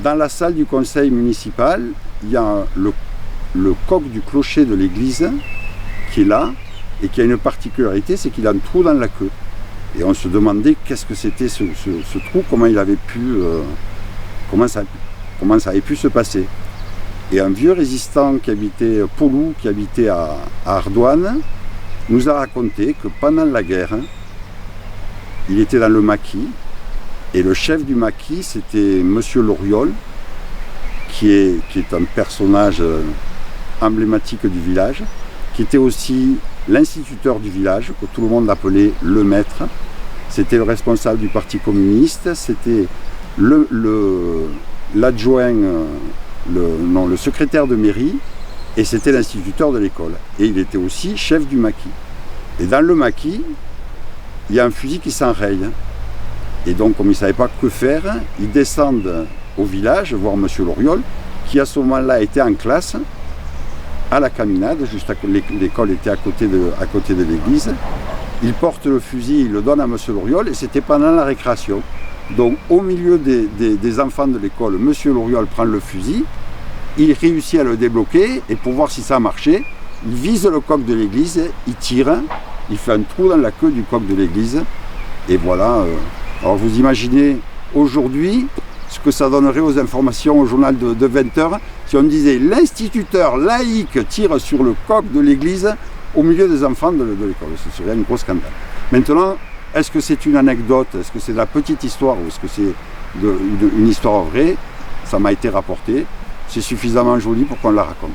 Dans la salle du conseil municipal, il y a le coq du clocher de l'église qui est là et qui a une particularité, c'est qu'il a un trou dans la queue. Et on se demandait qu'est-ce que c'était ce trou, comment il avait pu, comment ça avait pu se passer. Et un vieux résistant qui habitait Poulou, qui habitait à Ardouane, nous a raconté que pendant la guerre, il était dans le maquis, et le chef du maquis, c'était Monsieur Loriol, qui est un personnage emblématique du village, qui était aussi l'instituteur du village, que tout le monde appelait le maître. C'était le responsable du Parti communiste, c'était l'adjoint, le secrétaire de mairie, et c'était l'instituteur de l'école. Et il était aussi chef du maquis. Et dans le maquis, il y a un fusil qui s'enraye. Et donc, comme ils ne savaient pas que faire, ils descendent au village voir M. Loriol, qui à ce moment-là était en classe, à la Caminade, l'école était à côté de l'église. Il porte le fusil, il le donne à M. Loriol, et c'était pendant la récréation. Donc, au milieu des enfants de l'école, M. Loriol prend le fusil, il réussit à le débloquer, et pour voir si ça marchait, il vise le coq de l'église, il tire, il fait un trou dans la queue du coq de l'église, et voilà. Alors vous imaginez aujourd'hui ce que ça donnerait aux informations au journal de 20h si on disait l'instituteur laïque tire sur le coq de l'église au milieu des enfants de l'école. Ce serait un gros scandale. Maintenant, est-ce que c'est une anecdote, est-ce que c'est de la petite histoire ou est-ce que c'est une histoire vraie? Ça m'a été rapporté, c'est suffisamment joli pour qu'on la raconte.